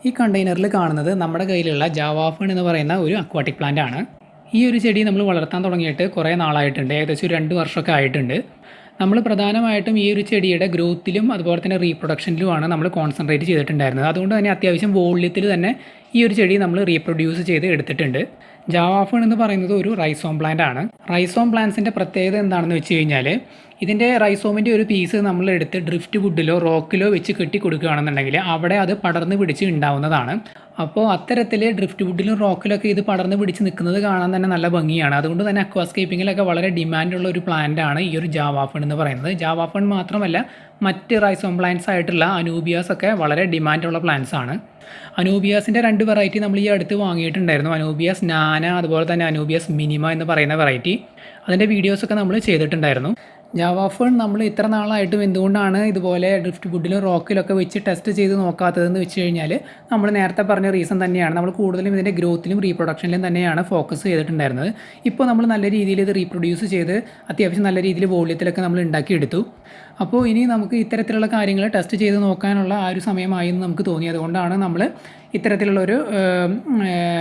ഈ കണ്ടെയ്നറിൽ കാണുന്നത് നമ്മുടെ കയ്യിലുള്ള ജാവാഫേൺ എന്ന് പറയുന്ന ഒരു അക്വാട്ടിക് പ്ലാന്റ് ആണ്. ഈ ഒരു ചെടി നമ്മൾ വളർത്താൻ തുടങ്ങിയിട്ട് കുറേ നാളായിട്ടുണ്ട്. ഏകദേശം ഒരു 2 വർഷമൊക്കെ ആയിട്ടുണ്ട്. നമ്മൾ പ്രധാനമായിട്ടും ഈ ഒരു ചെടിയുടെ ഗ്രോത്തിലും അതുപോലെ തന്നെ റീപ്രൊഡക്ഷനിലുമാണ് നമ്മൾ കോൺസെൻട്രേറ്റ് ചെയ്തിട്ടുണ്ടായിരുന്നത്. അതുകൊണ്ട് തന്നെ അത്യാവശ്യം വോള്യത്തിൽ തന്നെ ഈ ഒരു ചെടി നമ്മൾ റീപ്രൊഡ്യൂസ് ചെയ്ത് എടുത്തിട്ടുണ്ട്. ജാവാഫേൺ എന്ന് പറയുന്നത് ഒരു റൈസോം പ്ലാന്റ് ആണ്. റൈസോം പ്ലാന്റ്സിൻ്റെ പ്രത്യേകത എന്താണെന്ന് വെച്ച് കഴിഞ്ഞാൽ ഇതിൻ്റെ റൈസോമിൻ്റെ ഒരു പീസ് നമ്മൾ എടുത്ത് ഡ്രിഫ്റ്റ് വുഡിലോ റോക്കിലോ വെച്ച് കെട്ടി കൊടുക്കുകയാണെന്നുണ്ടെങ്കിൽ അവിടെ അത് പടർന്ന് പിടിച്ച് ഉണ്ടാവുന്നതാണ്. അപ്പോൾ അത്തരത്തിൽ ഡ്രിഫ്റ്റ് വുഡിലും റോക്കിലൊക്കെ ഇത് പടർന്ന് പിടിച്ച് നിൽക്കുന്നത് കാണാൻ തന്നെ നല്ല ഭംഗിയാണ്. അതുകൊണ്ട് തന്നെ അക്വാസ്കേപ്പിങ്ങിലൊക്കെ വളരെ ഡിമാൻഡുള്ള ഒരു പ്ലാന്റ് ആണ് ഈ ഒരു ജാവാഫേൺ എന്ന് പറയുന്നത്. ജാവാഫേൺ മാത്രമല്ല മറ്റ് റൈസോം പ്ലാന്റ്സ് ആയിട്ടുള്ള അനൂബിയാസ് ഒക്കെ വളരെ ഡിമാൻഡുള്ള പ്ലാന്റ്സ് ആണ്. അനൂബിയാസിൻ്റെ 2 വെറൈറ്റി നമ്മൾ ഈ അടുത്ത് വാങ്ങിയിട്ടുണ്ടായിരുന്നു. അനൂബിയാസ് നാന അതുപോലെ തന്നെ അനൂബിയാസ് മിനിമ എന്ന് പറയുന്ന വെറൈറ്റി. അതിൻ്റെ വീഡിയോസൊക്കെ നമ്മൾ ചെയ്തിട്ടുണ്ടായിരുന്നു. ജാവാഫേൺ നമ്മൾ ഇത്ര നാളായിട്ടും എന്തുകൊണ്ടാണ് ഇതുപോലെ ഡ്രിഫ്റ്റ് വുഡിലും റോക്കിലൊക്കെ വെച്ച് ടെസ്റ്റ് ചെയ്ത് നോക്കാത്തതെന്ന് വെച്ച് കഴിഞ്ഞാൽ നമ്മൾ നേരത്തെ പറഞ്ഞ റീസൺ തന്നെയാണ്. നമ്മൾ കൂടുതലും ഇതിൻ്റെ ഗ്രോത്തിലും റീപ്രൊഡക്ഷനിലും തന്നെയാണ് ഫോക്കസ് ചെയ്തിട്ടുണ്ടായിരുന്നത്. ഇപ്പോൾ നമ്മൾ നല്ല രീതിയിൽ ഇത് റീപ്രൊഡ്യൂസ് ചെയ്ത് അത്യാവശ്യം നല്ല രീതിയിൽ വോള്യത്തിലൊക്കെ നമ്മൾ ഉണ്ടാക്കിയെടുത്തു. അപ്പോൾ ഇനി നമുക്ക് ഇത്തരത്തിലുള്ള കാര്യങ്ങൾ ടെസ്റ്റ് ചെയ്ത് നോക്കാനുള്ള ആ ഒരു സമയമായി എന്ന് നമുക്ക് തോന്നി. അതുകൊണ്ടാണ് നമ്മൾ ഇത്തരത്തിലുള്ളൊരു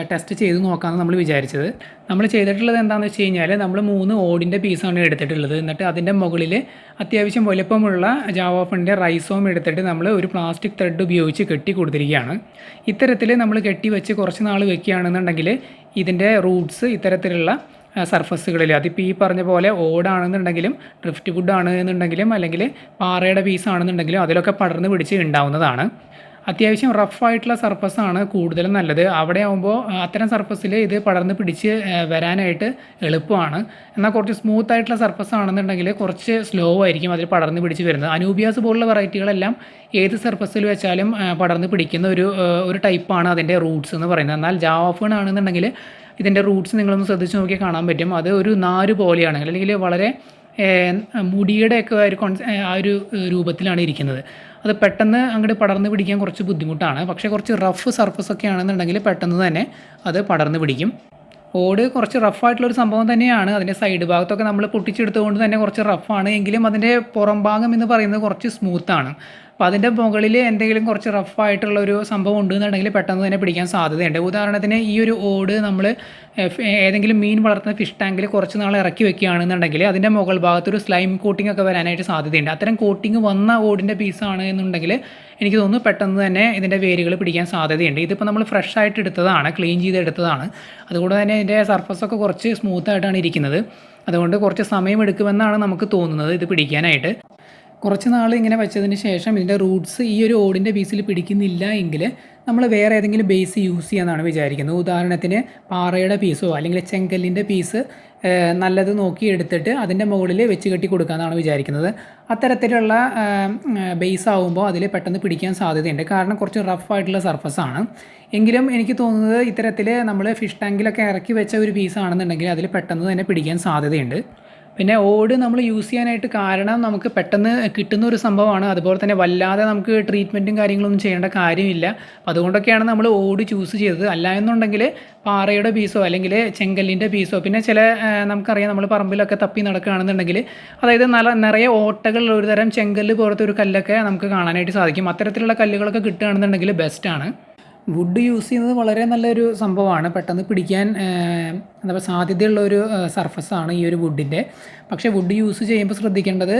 ടെസ്റ്റ് ചെയ്ത് നോക്കാമെന്ന് നമ്മൾ വിചാരിച്ചത്. നമ്മൾ ചെയ്തിട്ടുള്ളത് എന്താണെന്ന് വെച്ച് കഴിഞ്ഞാൽ നമ്മൾ 3 ഓടിൻ്റെ പീസാണ് എടുത്തിട്ടുള്ളത്. എന്നിട്ട് അതിൻ്റെ മുകളിൽ അത്യാവശ്യം വലുപ്പമുള്ള ജാവാഫേണിൻ്റെ റൈസോം എടുത്തിട്ട് നമ്മൾ ഒരു പ്ലാസ്റ്റിക് ത്രെഡ് ഉപയോഗിച്ച് കെട്ടി കൊടുത്തിരിക്കുകയാണ്. ഇത്തരത്തിൽ നമ്മൾ കെട്ടി വെച്ച് കുറച്ച് നാൾ വെക്കുകയാണെന്നുണ്ടെങ്കിൽ ഇതിൻ്റെ റൂട്ട്സ് ഇത്തരത്തിലുള്ള സർഫസുകളിൽ അതിപ്പോൾ ഈ പറഞ്ഞ പോലെ ഓടാണെന്നുണ്ടെങ്കിലും ഡ്രിഫ്റ്റ് വുഡ് ആണ് എന്നുണ്ടെങ്കിലും അല്ലെങ്കിൽ പാറയുടെ പീസാണെന്നുണ്ടെങ്കിലും അതിലൊക്കെ പടർന്ന് പിടിച്ച് ഉണ്ടാവുന്നതാണ്. അത്യാവശ്യം റഫായിട്ടുള്ള സർഫസാണ് കൂടുതലും നല്ലത്. അവിടെ ആകുമ്പോൾ അത്തരം സർഫസിൽ ഇത് പടർന്ന് പിടിച്ച് വരാനായിട്ട് എളുപ്പമാണ്. എന്നാൽ കുറച്ച് സ്മൂത്ത് ആയിട്ടുള്ള സർഫസ് ആണെന്നുണ്ടെങ്കിൽ കുറച്ച് സ്ലോ ആയിരിക്കും അതിൽ പടർന്ന് പിടിച്ച് വരുന്നത്. അനൂബിയാസ് പോലുള്ള വെറൈറ്റികളെല്ലാം ഏത് സർഫസിൽ വെച്ചാലും പടർന്ന് പിടിക്കുന്ന ഒരു ടൈപ്പാണ് അതിൻ്റെ റൂട്ട്സ് എന്ന് പറയുന്നത്. എന്നാൽ ജാവാഫേൺ ആണെന്നുണ്ടെങ്കിൽ ഇതിൻ്റെ റൂട്ട്സ് നിങ്ങളൊന്ന് ശ്രദ്ധിച്ച് നോക്കിയാൽ കാണാൻ പറ്റും. അത് ഒരു നാര് പോലെയാണ്, അല്ലെങ്കിൽ വളരെ മുടിയുടെയൊക്കെ ആ ഒരു രൂപത്തിലാണ് ഇരിക്കുന്നത്. അത് പെട്ടെന്ന് അങ്ങോട്ട് പടർന്ന് പിടിക്കാൻ കുറച്ച് ബുദ്ധിമുട്ടാണ്. പക്ഷേ കുറച്ച് റഫ് സർഫസൊക്കെ ആണെന്നുണ്ടെങ്കിൽ പെട്ടെന്ന് തന്നെ അത് പടർന്ന് പിടിക്കും. ഓട് കുറച്ച് റഫായിട്ടുള്ളൊരു സംഭവം തന്നെയാണ്. അതിൻ്റെ സൈഡ് ഭാഗത്തൊക്കെ നമ്മൾ പൊട്ടിച്ചെടുത്തുകൊണ്ട് തന്നെ കുറച്ച് റഫാണ്. എങ്കിലും അതിൻ്റെ പുറം ഭാഗം എന്ന് പറയുന്നത് കുറച്ച് സ്മൂത്താണ്. അപ്പോൾ അതിൻ്റെ മുകളിൽ എന്തെങ്കിലും കുറച്ച് റഫായിട്ടുള്ളൊരു സംഭവം ഉണ്ടെന്നുണ്ടെങ്കിൽ പെട്ടെന്ന് തന്നെ പിടിക്കാൻ സാധ്യതയുണ്ട്. ഉദാഹരണത്തിന് ഈ ഒരു ഓട് നമ്മൾ ഏതെങ്കിലും മീൻ വളർത്തുന്ന ഫിഷ് ടാങ്കിൽ കുറച്ച് നാൾ ഇറക്കി വെക്കുകയാണെന്നുണ്ടെങ്കിൽ അതിൻ്റെ മുകൾ ഭാഗത്തൊരു സ്ലൈം കോട്ടിംഗ് ഒക്കെ വരാനായിട്ട് സാധ്യതയുണ്ട്. അത്തരം കോട്ടിംഗ് വന്ന ഓടിൻ്റെ പീസാണ് എന്നുണ്ടെങ്കിൽ എനിക്ക് തോന്നുന്നു പെട്ടെന്ന് തന്നെ ഇതിൻ്റെ വേരുകൾ പിടിക്കാൻ സാധ്യതയുണ്ട്. ഇതിപ്പോൾ നമ്മൾ ഫ്രഷ് ആയിട്ട് എടുത്തതാണ്, ക്ലീൻ ചെയ്തെടുത്തതാണ്. അതുകൊണ്ട് തന്നെ ഇതിൻ്റെ സർഫസൊക്കെ കുറച്ച് സ്മൂത്തായിട്ടാണ് ഇരിക്കുന്നത്. അതുകൊണ്ട് കുറച്ച് സമയം എടുക്കുമെന്നാണ് നമുക്ക് തോന്നുന്നത് ഇത് പിടിക്കാനായിട്ട്. കുറച്ച് നാൾ ഇങ്ങനെ വെച്ചതിന് ശേഷം ഇതിൻ്റെ റൂട്ട്സ് ഈ ഒരു ഓടിൻ്റെ പീസിൽ പിടിക്കുന്നില്ല എങ്കിൽ നമ്മൾ വേറെ ഏതെങ്കിലും ബേസ് യൂസ് ചെയ്യാമെന്നാണ് വിചാരിക്കുന്നത്. ഉദാഹരണത്തിന് പാറയുടെ പീസോ അല്ലെങ്കിൽ ചെങ്കല്ലിൻ്റെ പീസ് നല്ലത് നോക്കി എടുത്തിട്ട് അതിൻ്റെ മുകളിൽ വെച്ച് കെട്ടി കൊടുക്കാമെന്നാണ് വിചാരിക്കുന്നത്. അത്തരത്തിലുള്ള ബേസ് ആകുമ്പോൾ അതിൽ പെട്ടെന്ന് പിടിക്കാൻ സാധ്യതയുണ്ട്. കാരണം കുറച്ച് റഫായിട്ടുള്ള സർഫസാണ്. എങ്കിലും എനിക്ക് തോന്നുന്നത് ഇത്തരത്തിൽ നമ്മൾ ഫിഷ് ടാങ്കിലൊക്കെ ഇറക്കി വെച്ച ഒരു പീസാണെന്നുണ്ടെങ്കിൽ അതിൽ പെട്ടെന്ന് തന്നെ പിടിക്കാൻ സാധ്യതയുണ്ട്. പിന്നെ ഓട് നമ്മൾ യൂസ് ചെയ്യാനായിട്ട് കാരണം നമുക്ക് പെട്ടെന്ന് കിട്ടുന്ന ഒരു സംഭവമാണ്. അതുപോലെ തന്നെ വല്ലാതെ നമുക്ക് ട്രീറ്റ്മെൻറ്റും കാര്യങ്ങളൊന്നും ചെയ്യേണ്ട കാര്യമില്ല. അതുകൊണ്ടൊക്കെയാണ് നമ്മൾ ഓട് ചൂസ് ചെയ്തത്. അല്ല എന്നുണ്ടെങ്കിൽ പാറയുടെ പീസോ അല്ലെങ്കിൽ ചെങ്കല്ലിൻ്റെ പീസോ, പിന്നെ നമുക്കറിയാം നമ്മൾ പറമ്പിലൊക്കെ തപ്പി നടക്കുകയാണെന്നുണ്ടെങ്കിൽ അതായത് നിറയെ ഓട്ടകളുള്ള ഒരു തരം ചെങ്കല്ല് പോലത്തെ ഒരു കല്ലൊക്കെ നമുക്ക് കാണാനായിട്ട് സാധിക്കും. അത്തരത്തിലുള്ള കല്ലുകളൊക്കെ കിട്ടുകയാണെന്നുണ്ടെങ്കിൽ ബെസ്റ്റാണ്. വുഡ് യൂസ് ചെയ്യുന്നത് വളരെ നല്ലൊരു സംഭവമാണ്. പെട്ടെന്ന് പിടിക്കാൻ എന്താ പറയുക സാധ്യതയുള്ള ഒരു സർഫസാണ് ഈ ഒരു വുഡിൻ്റെ. പക്ഷേ വുഡ് യൂസ് ചെയ്യുമ്പോൾ ശ്രദ്ധിക്കേണ്ടത്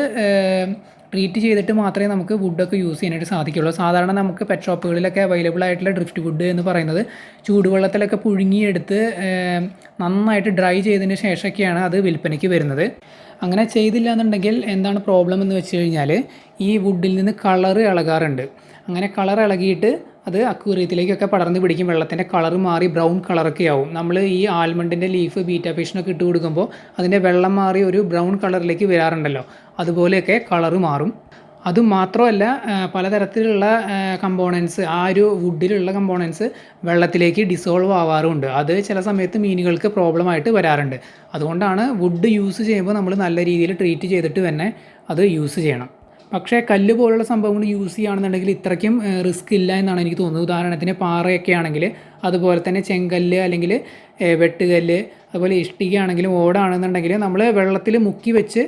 ട്രീറ്റ് ചെയ്തിട്ട് മാത്രമേ നമുക്ക് വുഡൊക്കെ യൂസ് ചെയ്യാനായിട്ട് സാധിക്കുള്ളൂ. സാധാരണ നമുക്ക് പെറ്റ് ഷോപ്പുകളിലൊക്കെ അവൈലബിൾ ആയിട്ടുള്ള ഡ്രിഫ്റ്റ് വുഡ് എന്ന് പറയുന്നത് ചൂടുവെള്ളത്തിലൊക്കെ പുഴുങ്ങിയെടുത്ത് നന്നായിട്ട് ഡ്രൈ ചെയ്തതിന് ശേഷമൊക്കെയാണ് അത് വിൽപ്പനയ്ക്ക് വരുന്നത്. അങ്ങനെ ചെയ്തില്ല എന്നുണ്ടെങ്കിൽ എന്താണ് പ്രോബ്ലം എന്ന് വെച്ച് കഴിഞ്ഞാൽ ഈ വുഡിൽ നിന്ന് കളറ് ഇളകാറുണ്ട്. അങ്ങനെ കളർ ഇളകിയിട്ട് അത് അക്വേറിയത്തിലേക്കൊക്കെ പടർന്ന് പിടിക്കും. വെള്ളത്തിൻ്റെ കളർ മാറി ബ്രൗൺ കളറൊക്കെ ആവും. നമ്മൾ ഈ ആൽമണ്ടിൻ്റെ ലീഫ് ബീറ്റാ ഫിഷിനൊക്കെ ഇട്ട് കൊടുക്കുമ്പോൾ അതിൻ്റെ വെള്ളം മാറി ഒരു ബ്രൗൺ കളറിലേക്ക് വരാറുണ്ടല്ലോ, അതുപോലെയൊക്കെ കളറ് മാറും. അതുമാത്രമല്ല പലതരത്തിലുള്ള കമ്പോണൻസ്, ആ ഒരു വുഡിലുള്ള കമ്പോണൻസ് വെള്ളത്തിലേക്ക് ഡിസോൾവ് ആവാറുമുണ്ട്. അത് ചില സമയത്ത് മീനുകൾക്ക് പ്രോബ്ലമായിട്ട് വരാറുണ്ട്. അതുകൊണ്ടാണ് വുഡ് യൂസ് ചെയ്യുമ്പോൾ നമ്മൾ നല്ല രീതിയിൽ ട്രീറ്റ് ചെയ്തിട്ട് തന്നെ അത് യൂസ് ചെയ്യണം. പക്ഷേ കല്ല് പോലുള്ള സംഭവങ്ങൾ യൂസ് ചെയ്യുകയാണെന്നുണ്ടെങ്കിൽ ഇത്രയ്ക്കും റിസ്ക് ഇല്ല എന്നാണ് എനിക്ക് തോന്നുന്നത്. ഉദാഹരണത്തിന് പാറയൊക്കെ ആണെങ്കിൽ, അതുപോലെ തന്നെ ചെങ്കല്ല് അല്ലെങ്കിൽ വെട്ടുകല്ല്, അതുപോലെ ഇഷ്ടിക ആണെങ്കിലും ഓടാണെന്നുണ്ടെങ്കിൽ നമ്മൾ വെള്ളത്തിൽ മുക്കി വെച്ച്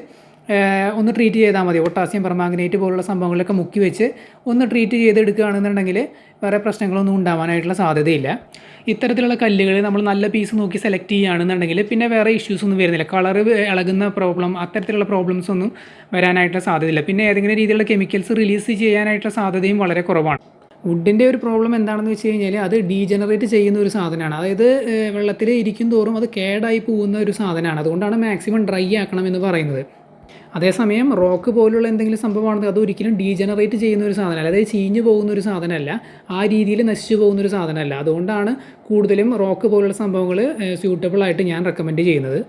ഒന്ന് ട്രീറ്റ് ചെയ്താൽ മതി. പൊട്ടാസ്യം പെർമാംഗനേറ്റ് പോലുള്ള സംഭവങ്ങളൊക്കെ മുക്കി വെച്ച് ഒന്ന് ട്രീറ്റ് ചെയ്തെടുക്കുകയാണെന്നുണ്ടെങ്കിൽ വേറെ പ്രശ്നങ്ങളൊന്നും ഉണ്ടാവാനായിട്ടുള്ള സാധ്യതയില്ല. ഇത്തരത്തിലുള്ള കല്ലുകൾ നമ്മൾ നല്ല പീസ് നോക്കി സെലക്ട് ചെയ്യുകയാണെന്നുണ്ടെങ്കിൽ പിന്നെ വേറെ ഇഷ്യൂസ് ഒന്നും വരുന്നില്ല. കളറ് ഇളകുന്ന പ്രോബ്ലം, അത്തരത്തിലുള്ള പ്രോബ്ലംസ് ഒന്നും വരാനായിട്ടുള്ള സാധ്യതയില്ല. പിന്നെ ഏതെങ്കിലും രീതിയിലുള്ള കെമിക്കൽസ് റിലീസ് ചെയ്യാനായിട്ടുള്ള സാധ്യതയും വളരെ കുറവാണ്. വുഡിൻ്റെ ഒരു പ്രോബ്ലം എന്താണെന്ന് വെച്ച് കഴിഞ്ഞാൽ അത് ഡീജനറേറ്റ് ചെയ്യുന്ന ഒരു സാധനമാണ്. അതായത് വെള്ളത്തിൽ ഇരിക്കും തോറും അത് കേടായി പോകുന്ന ഒരു സാധനമാണ്. അതുകൊണ്ടാണ് മാക്സിമം ഡ്രൈ ആക്കണം എന്ന് പറയുന്നത്. അതേസമയം റോക്ക് പോലുള്ള എന്തെങ്കിലും സംഭവമാണെങ്കിൽ അത് ഒരിക്കലും ഡീജനറേറ്റ് ചെയ്യുന്ന ഒരു സാധനമല്ല, അതായത് ചീഞ്ഞു പോകുന്ന ഒരു സാധനമല്ല, ആ രീതിയിൽ നശിച്ചു പോകുന്ന ഒരു സാധനമല്ല. അതുകൊണ്ടാണ് കൂടുതലും റോക്ക് പോലുള്ള സംഭവങ്ങൾ സ്യൂട്ടബിളായിട്ട് ഞാൻ റെക്കമെൻഡ് ചെയ്യുന്നത്.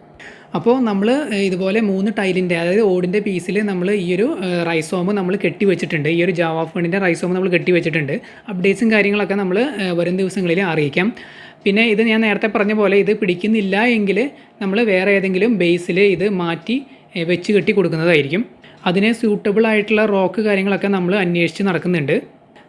അപ്പോൾ നമ്മൾ ഇതുപോലെ 3 ടൈലിൻ്റെ, അതായത് ഓടിൻ്റെ പീസിൽ നമ്മൾ ഈ ഒരു റൈസോം നമ്മൾ കെട്ടി വെച്ചിട്ടുണ്ട്. ഈ ഒരു ജാവ ഫണ്ടിൻ്റെ റൈസോം നമ്മൾ കെട്ടി വെച്ചിട്ടുണ്ട്. അപ്ഡേറ്റ്സും കാര്യങ്ങളൊക്കെ നമ്മൾ വരും ദിവസങ്ങളിൽ അറിയിക്കാം. പിന്നെ ഇത് ഞാൻ നേരത്തെ പറഞ്ഞ പോലെ ഇത് പിടിക്കുന്നില്ല എങ്കിൽ നമ്മൾ വേറെ ഏതെങ്കിലും ബേസിൽ ഇത് മാറ്റി വെച്ച് കെട്ടി കൊടുക്കുന്നതായിരിക്കും. അതിന് സ്യൂട്ടബിൾ ആയിട്ടുള്ള റോക്ക് കാര്യങ്ങളൊക്കെ നമ്മൾ അന്വേഷിച്ച് നടക്കുന്നുണ്ട്.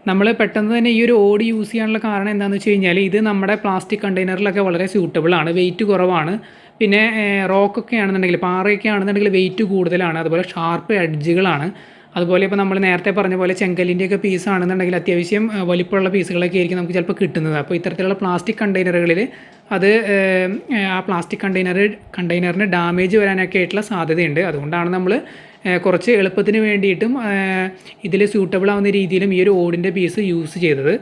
നമ്മൾ പെട്ടെന്ന് തന്നെ ഈ ഒരു ഓട് യൂസ് ചെയ്യാനുള്ള കാരണം എന്താണെന്ന് വെച്ച് കഴിഞ്ഞാൽ ഇത് നമ്മുടെ പ്ലാസ്റ്റിക് കണ്ടെയ്നറിലൊക്കെ വളരെ സ്യൂട്ടബിളാണ്, വെയിറ്റ് കുറവാണ്. പിന്നെ റോക്കൊക്കെ ആണെന്നുണ്ടെങ്കിൽ, പാറയൊക്കെ ആണെന്നുണ്ടെങ്കിൽ വെയിറ്റ് കൂടുതലാണ്, അതുപോലെ ഷാർപ്പ് എഡ്ജുകളാണ്. അതുപോലെ ഇപ്പോൾ നമ്മൾ നേരത്തെ പറഞ്ഞ പോലെ ചെങ്കല്ലിൻ്റെയൊക്കെ പീസ് ആണെന്നുണ്ടെങ്കിൽ അത്യാവശ്യം വലിപ്പമുള്ള പീസുകളൊക്കെ ആയിരിക്കും നമുക്ക് ചിലപ്പോൾ കിട്ടുന്നത്. അപ്പോൾ ഇത്തരത്തിലുള്ള പ്ലാസ്റ്റിക് കണ്ടെയ്നറുകളിൽ അത് ആ പ്ലാസ്റ്റിക് കണ്ടെയ്നറിന് ഡാമേജ് വരാനൊക്കെ ആയിട്ടുള്ള സാധ്യതയുണ്ട്. അതുകൊണ്ടാണ് നമ്മൾ കുറച്ച് എളുപ്പത്തിന് വേണ്ടിയിട്ടും ഇതിൽ സ്യൂട്ടബിൾ ആവുന്ന രീതിയിലും ഈ ഒരു ഓടിൻ്റെ പീസ് യൂസ് ചെയ്തത്.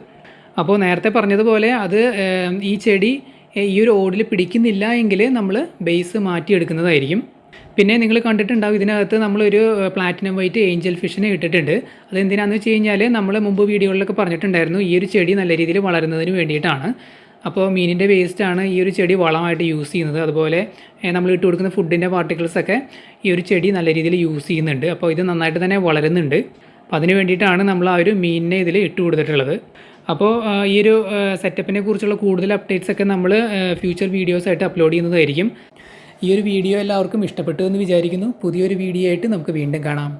അപ്പോൾ നേരത്തെ പറഞ്ഞതുപോലെ അത് ഈ ചെടി ഈ ഒരു ഓടിൽ പിടിക്കുന്നില്ല എങ്കിൽ നമ്മൾ ബേസ് മാറ്റിയെടുക്കുന്നതായിരിക്കും. പിന്നെ നിങ്ങൾ കണ്ടിട്ടുണ്ടാവും ഇതിനകത്ത് നമ്മളൊരു പ്ലാറ്റിനം വൈറ്റ് ഏഞ്ചൽ ഫിഷിനെ ഇട്ടിട്ടുണ്ട്. അതെന്തിനാണെന്ന് വെച്ച് കഴിഞ്ഞാൽ നമ്മൾ മുമ്പ് വീഡിയോകളിലൊക്കെ പറഞ്ഞിട്ടുണ്ടായിരുന്നു ഈ ഒരു ചെടി നല്ല രീതിയിൽ വളരുന്നതിന് വേണ്ടിയിട്ടാണ്. അപ്പോൾ മീനിൻ്റെ വേസ്റ്റാണ് ഈ ഒരു ചെടി വളമായിട്ട് യൂസ് ചെയ്യുന്നത്. അതുപോലെ നമ്മൾ ഇട്ട് കൊടുക്കുന്ന ഫുഡിൻ്റെ പാർട്ടിക്കിൾസൊക്കെ ഈ ഒരു ചെടി നല്ല രീതിയിൽ യൂസ് ചെയ്യുന്നുണ്ട്. അപ്പോൾ ഇത് നന്നായിട്ട് തന്നെ വളരുന്നുണ്ട്. അപ്പോൾ അതിന് വേണ്ടിയിട്ടാണ് നമ്മൾ ആ ഒരു മീനിനെ ഇതിൽ ഇട്ട് കൊടുത്തിട്ടുള്ളത്. അപ്പോൾ ഈ ഒരു സെറ്റപ്പിനെ കുറിച്ചുള്ള കൂടുതൽ അപ്ഡേറ്റ്സൊക്കെ നമ്മൾ ഫ്യൂച്ചർ വീഡിയോസായിട്ട് അപ്ലോഡ് ചെയ്യുന്നതായിരിക്കും. ഈ ഒരു വീഡിയോ എല്ലാവർക്കും ഇഷ്ടപ്പെട്ടു എന്ന് വിചാരിക്കുന്നു. പുതിയൊരു വീഡിയോ ആയിട്ട് നമുക്ക് വീണ്ടും കാണാം.